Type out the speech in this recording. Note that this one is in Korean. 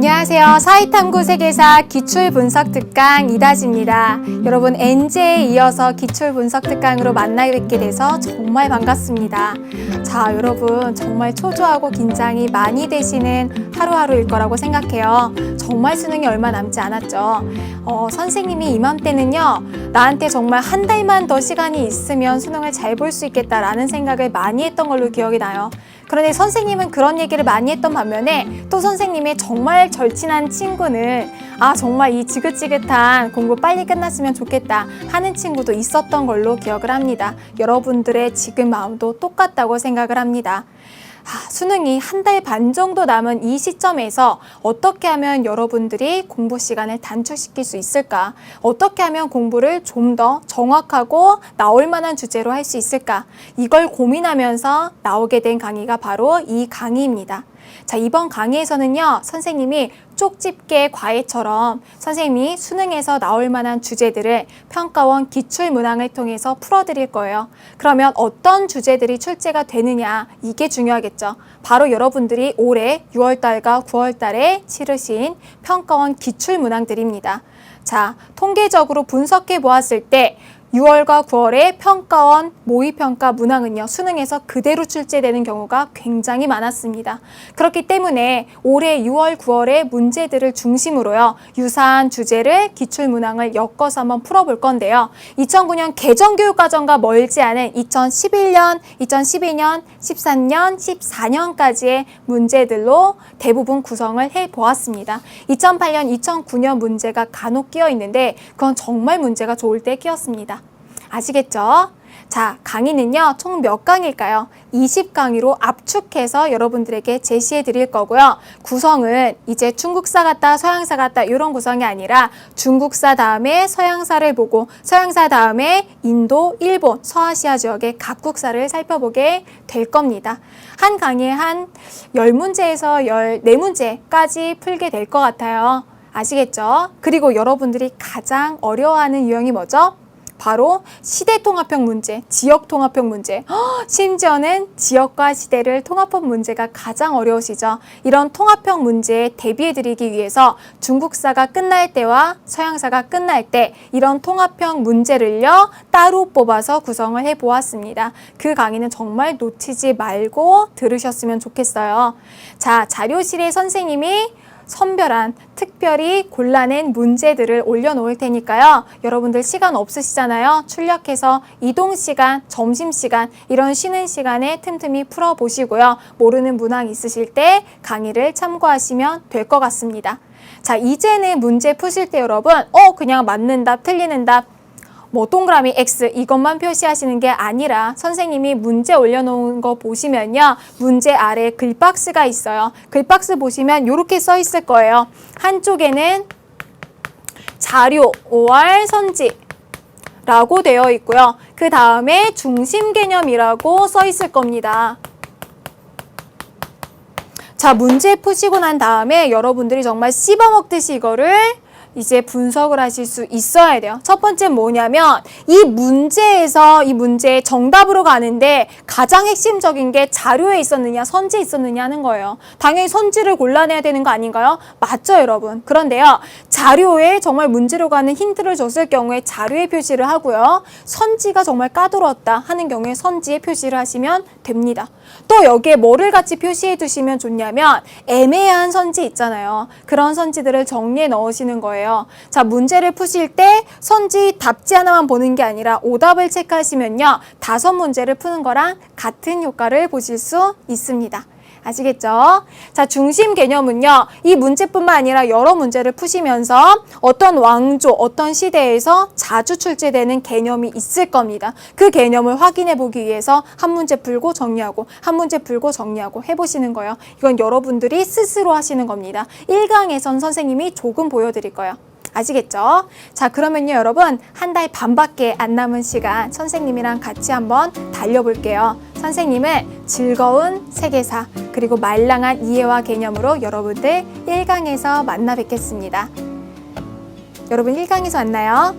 안녕하세요. 사회탐구 세계사 기출분석 특강 이다지입니다. 여러분 NJ에 이어서 기출분석 특강으로 만나 뵙게 돼서 정말 반갑습니다. 자, 여러분 정말 초조하고 긴장이 많이 되시는 하루하루일 거라고 생각해요. 정말 수능이 얼마 남지 않았죠. 선생님이 이맘때는요, 나한테 정말 한 달만 더 시간이 있으면 수능을 잘 볼 수 있겠다라는 생각을 많이 했던 걸로 기억이 나요. 그런데 선생님은 그런 얘기를 많이 했던 반면에 또 선생님의 정말 절친한 친구는 정말 이 지긋지긋한 공부 빨리 끝났으면 좋겠다 하는 친구도 있었던 걸로 기억을 합니다. 여러분들의 지금 마음도 똑같다고 생각을 합니다. 수능이 한 달 반 정도 남은 이 시점에서 어떻게 하면 여러분들이 공부 시간을 단축시킬 수 있을까? 어떻게 하면 공부를 좀 더 정확하고 나올 만한 주제로 할 수 있을까? 이걸 고민하면서 나오게 된 강의가 바로 이 강의입니다. 자, 이번 강의에서는요, 선생님이 쪽집게 과외처럼 선생님이 수능에서 나올 만한 주제들을 평가원 기출문항을 통해서 풀어드릴 거예요. 그러면 어떤 주제들이 출제가 되느냐, 이게 중요하겠죠. 바로 여러분들이 올해 6월달과 9월달에 치르신 평가원 기출문항들입니다. 자, 통계적으로 분석해 보았을 때 6월과 9월의 평가원 모의평가 문항은요, 수능에서 그대로 출제되는 경우가 굉장히 많았습니다. 그렇기 때문에 올해 6월, 9월의 문제들을 중심으로요, 유사한 주제를 기출문항을 엮어서 한번 풀어볼 건데요. 2009년 개정교육과정과 멀지 않은 2011년, 2012년, 13년, 14년까지의 문제들로 대부분 구성을 해보았습니다. 2008년, 2009년 문제가 간혹 끼어 있는데 그건 정말 문제가 좋을 때 끼었습니다. 아시겠죠? 자, 강의는요, 총 몇 강일까요? 20강의로 압축해서 여러분들에게 제시해 드릴 거고요. 구성은 이제 중국사 같다, 서양사 같다 이런 구성이 아니라 중국사 다음에 서양사를 보고 서양사 다음에 인도, 일본, 서아시아 지역의 각국사를 살펴보게 될 겁니다. 한 강의에 한 10문제에서 14문제까지 풀게 될 것 같아요. 아시겠죠? 그리고 여러분들이 가장 어려워하는 유형이 뭐죠? 바로 시대통합형 문제, 지역통합형 문제, 심지어는 지역과 시대를 통합한 문제가 가장 어려우시죠. 이런 통합형 문제에 대비해드리기 위해서 중국사가 끝날 때와 서양사가 끝날 때 이런 통합형 문제를요, 따로 뽑아서 구성을 해보았습니다. 그 강의는 정말 놓치지 말고 들으셨으면 좋겠어요. 자, 자료실에 선생님이 선별한 특별히 골라낸 문제들을 올려놓을 테니까요. 여러분들 시간 없으시잖아요. 출력해서 이동시간, 점심시간 이런 쉬는 시간에 틈틈이 풀어보시고요. 모르는 문항 있으실 때 강의를 참고하시면 될 것 같습니다. 자, 이제는 문제 푸실 때 여러분 그냥 맞는 답, 틀리는 답 동그라미 X 이것만 표시하시는 게 아니라 선생님이 문제 올려놓은 거 보시면요. 문제 아래 글박스가 있어요. 글박스 보시면 이렇게 써 있을 거예요. 한쪽에는 자료 5월 선지라고 되어 있고요. 그 다음에 중심 개념이라고 써 있을 겁니다. 자, 문제 푸시고 난 다음에 여러분들이 정말 씹어먹듯이 이거를 이제 분석을 하실 수 있어야 돼요. 첫 번째는 뭐냐면 이 문제의 정답으로 가는데 가장 핵심적인 게 자료에 있었느냐 선지에 있었느냐 하는 거예요. 당연히 선지를 골라내야 되는 거 아닌가요? 맞죠, 여러분? 그런데요, 자료에 정말 문제로 가는 힌트를 줬을 경우에 자료에 표시를 하고요. 선지가 정말 까다로웠다 하는 경우에 선지에 표시를 하시면 됩니다. 또 여기에 뭐를 같이 표시해 두시면 좋냐면 애매한 선지 있잖아요. 그런 선지들을 정리해 넣으시는 거예요. 자, 문제를 푸실 때 선지 답지 하나만 보는 게 아니라 오답을 체크하시면요, 5문제를 푸는 거랑 같은 효과를 보실 수 있습니다. 아시겠죠? 자, 중심 개념은요, 이 문제뿐만 아니라 여러 문제를 푸시면서 어떤 왕조, 어떤 시대에서 자주 출제되는 개념이 있을 겁니다. 그 개념을 확인해 보기 위해서 한 문제 풀고 정리하고, 한 문제 풀고 정리하고 해보시는 거예요. 이건 여러분들이 스스로 하시는 겁니다. 1강에선 선생님이 조금 보여드릴 거예요. 아시겠죠? 자, 그러면요, 여러분, 한 달 반밖에 안 남은 시간 선생님이랑 같이 한번 달려볼게요. 선생님은 즐거운 세계사 그리고 말랑한 이해와 개념으로 여러분들 1강에서 만나 뵙겠습니다. 여러분 1강에서 만나요.